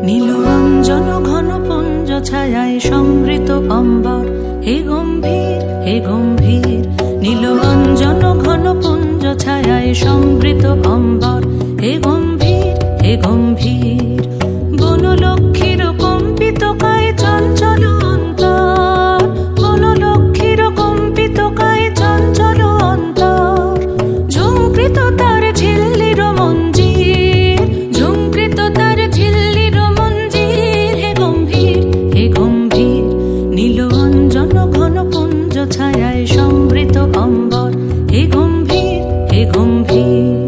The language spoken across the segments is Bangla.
নীল অঞ্জন ঘন পুঞ্জ ছায়ায় সমৃত অম্বর, হে গম্ভীর হে গম্ভীর। নীল অঞ্জন ঘন পুঞ্জ ছায়ায় সমৃত অম্বর, হে গম্ভীর হে গম্ভীর। বনলক্ষ্মীর কম্পিত কায় চঞ্চল অন্তর, বনলক্ষ্মীর কম্পিত কায় চঞ্চল অন্তর। ঝুঙ্কৃত তার ঝিল্লির মঞ্জির, ঝুঙ্কৃত তার ঝিল্লির মঞ্জির, হে গম্ভীর হে গম্ভীর। নীল অঞ্জন ঘন পুঞ্জ ছায়ায় সমৃত অম্বর, হে গম্ভীর হে গম্ভীর।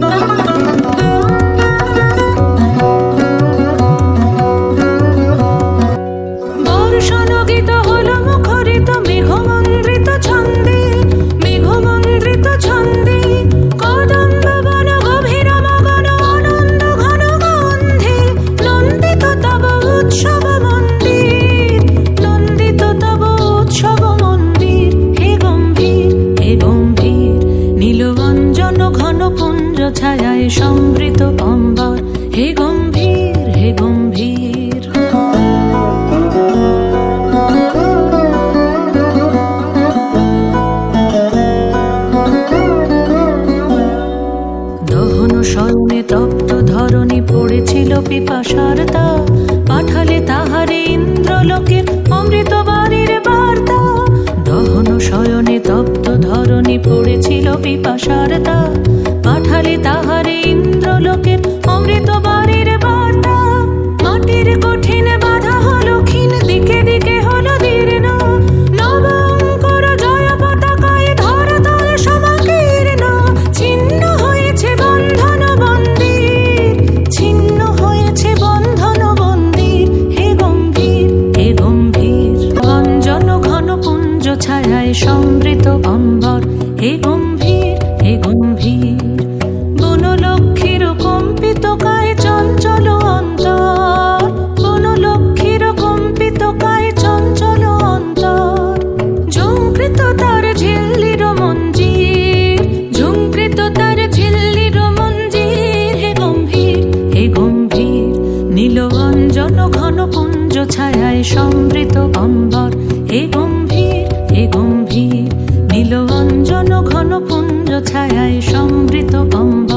বর্ষণগীত হল মুখরিত মেঘমন্দ্রিত ছন্দে, মেঘমন্দ্রিত ছন্দে। কদম্ব বন গভীর মগন আনন্দ ঘন গন্ধে, নন্দিত তব উৎসব মন্দির, নন্দিত তব উৎসব মন্দির, হে গম্ভীর হে গম্ভীর। নীল অঞ্জন ঘন পুঞ্জ ছায়ায় সমৃত অম্বর, হে গম্ভীর হে গম্ভীর। দহন শয়নে তপ্ত ধরণী পড়েছিল পিপাসার তা, পাঠালে তাহারে ইন্দ্রলোকের অমৃত বাণীর বার্তা। দহন শয়নে তপ্ত ধরণী পড়েছিল পিপাসার তা, পাঠালে তাহারে ইন্দ্রলোকের অমৃত বাণীর বার্তা। মাটির কঠিন বাধা হলো ক্ষীণ, দিকে দিকে হলো দীর্ণ, নবঙ্কর জয় পতাকায় ধরাতল সমাকীর্ণ। ছিন্ন হয়েছে বন্ধন বন্দির, ছিন্ন হয়েছে বন্ধন বন্দির, হে গম্ভীর হে গম্ভীর। অঞ্জন ঘন পুঞ্জ ছায়ায় সমৃত অম্বর, হে গম্ভীর হে গম্ভীর। বনলক্ষ্মীর কম্পিত কায় চঞ্চল অন্তর, বনলক্ষ্মীর কম্পিত কায় চঞ্চল অন্তর। ঝুঙ্কৃত তার ঝিল্লির মঞ্জির, ঝুঙ্কৃত তার ঝিল্লির মঞ্জির, হে গম্ভীর হে গম্ভীর। নীল অঞ্জন ঘন পুঞ্জ ছায়ায় সমৃত অম্বর, হে গম্ভীর হে গম্ভীর। নীল অঞ্জন ঘন পুঞ্জ ছায়ায় সমৃত অম্বর,